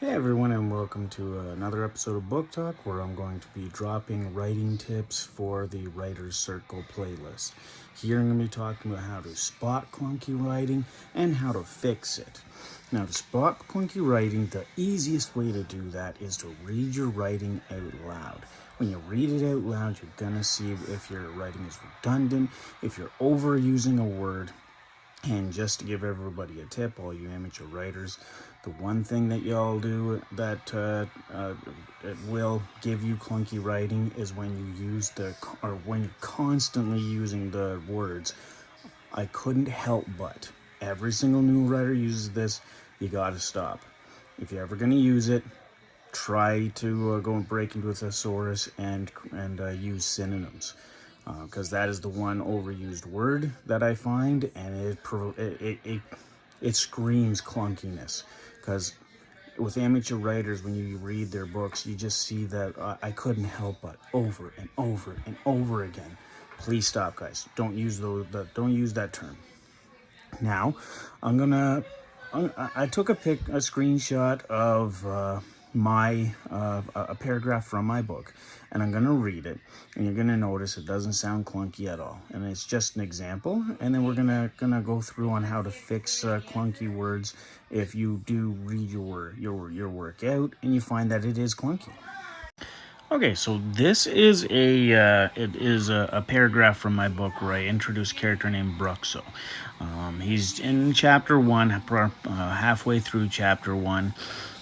Hey everyone, and welcome to another episode of Book Talk, where I'm going to be dropping writing tips for the Writer's Circle playlist. Here I'm going to be talking about how to spot clunky writing and how to fix it. Now, to spot clunky writing, the easiest way to do that is to read your writing out loud. When you read it out loud, you're going to see if your writing is redundant, if you're overusing a word. And just to give everybody a tip, all you amateur writers, the one thing that y'all do that it will give you clunky writing is when when you're constantly using the words "I couldn't help but." Every single new writer uses this. You gotta stop. If you're ever gonna use it, try to go and break into a thesaurus and use synonyms. Because that is the one overused word that I find, and it screams clunkiness. Because with amateur writers, when you read their books, you just see that I couldn't help but over and over and over again. Please stop, guys. Don't use don't use that term. Now, I took a screenshot of a paragraph from my book, and I'm gonna read it, and you're gonna notice it doesn't sound clunky at all, and it's just an example. And then we're gonna go through on how to fix clunky words if you do read your work out and you find that it is clunky. Okay, so this is a paragraph from my book where I introduce a character named Bruxo. He's in chapter 1, halfway through chapter 1.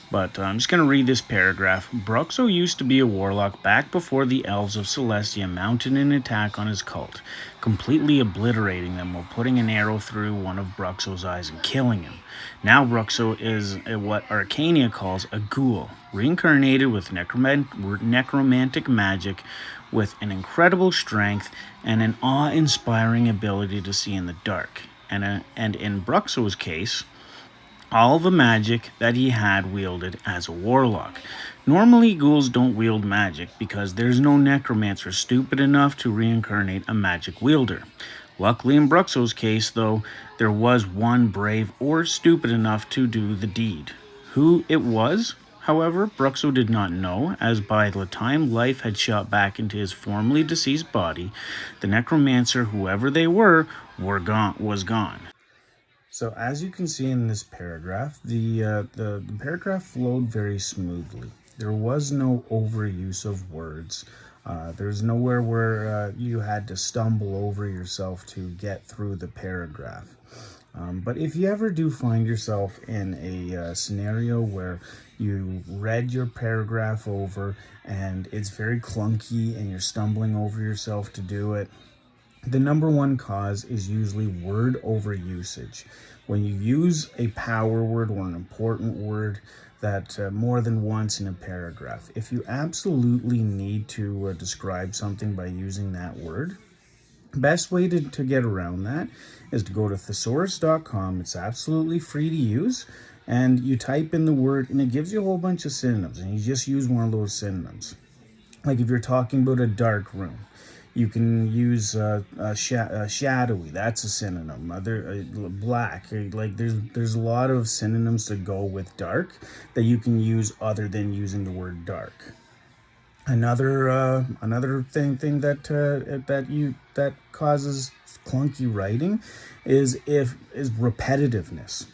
But I'm just going to read this paragraph. Bruxo used to be a warlock back before the elves of Celestia mounted an attack on his cult, completely obliterating them while putting an arrow through one of Bruxo's eyes and killing him. Now Bruxo is what Arcania calls a ghoul, reincarnated with necromantic magic, with an incredible strength and an awe-inspiring ability to see in the dark. And in Bruxo's case, all the magic that he had wielded as a warlock. Normally, ghouls don't wield magic because there's no necromancer stupid enough to reincarnate a magic wielder. Luckily, in Bruxo's case, though, there was one brave or stupid enough to do the deed. Who it was, however, Bruxo did not know, as by the time life had shot back into his formerly deceased body, the necromancer, whoever they was gone. So as you can see in this paragraph, the paragraph flowed very smoothly. There was no overuse of words. There's nowhere where you had to stumble over yourself to get through the paragraph. But if you ever do find yourself in a scenario where you read your paragraph over and it's very clunky and you're stumbling over yourself to do it, the number one cause is usually word overusage. When you use a power word or an important word that more than once in a paragraph, if you absolutely need to describe something by using that word, best way to get around that is to go to thesaurus.com. It's absolutely free to use, and you type in the word and it gives you a whole bunch of synonyms, and you just use one of those synonyms. Like if you're talking about a dark room, you can use shadowy. That's a synonym. Black. Like there's a lot of synonyms to go with dark that you can use other than using the word dark. Another thing that causes clunky writing is repetitiveness.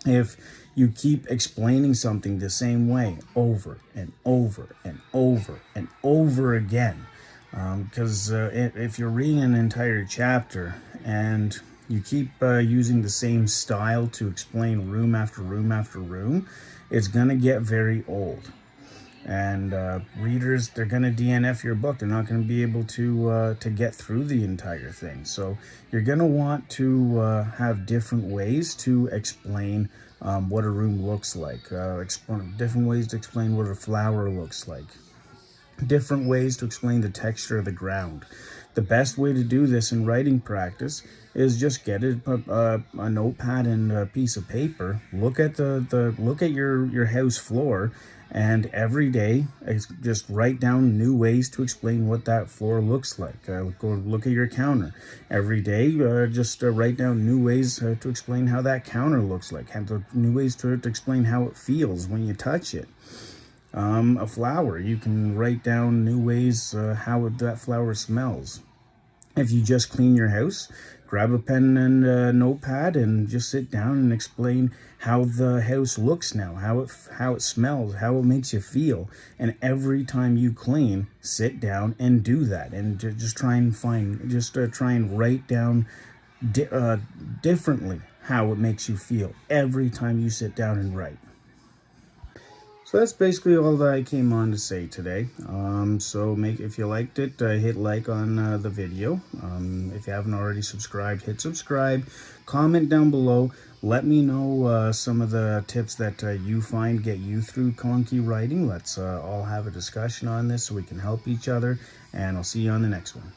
If you keep explaining something the same way over and over and over and over again, because if you're reading an entire chapter and you keep using the same style to explain room after room after room, it's going to get very old. And readers, they're going to DNF your book. They're not going to be able to get through the entire thing. So you're going to want to have different ways to explain what a room looks like, different ways to explain what a flower looks like, different ways to explain the texture of the ground, The best way to do this in writing practice is just get a notepad and a piece of paper. Look at look at your house floor, and every day just write down new ways to explain what that floor looks like. Go look at your counter every day. Just write down new ways to explain how that counter looks like. Have new ways to explain how it feels when you touch it. A flower, you can write down new ways how that flower smells. If you just clean your house, grab a pen and a notepad and just sit down and explain how the house looks now, how it smells, how it makes you feel. And every time you clean, sit down and do that, and just try and write down differently how it makes you feel every time you sit down and write. So that's basically all that I came on to say today. If you liked it, hit like on the video. If you haven't already subscribed, hit subscribe. Comment down below. Let me know some of the tips that you find get you through clunky writing. Let's all have a discussion on this so we can help each other. And I'll see you on the next one.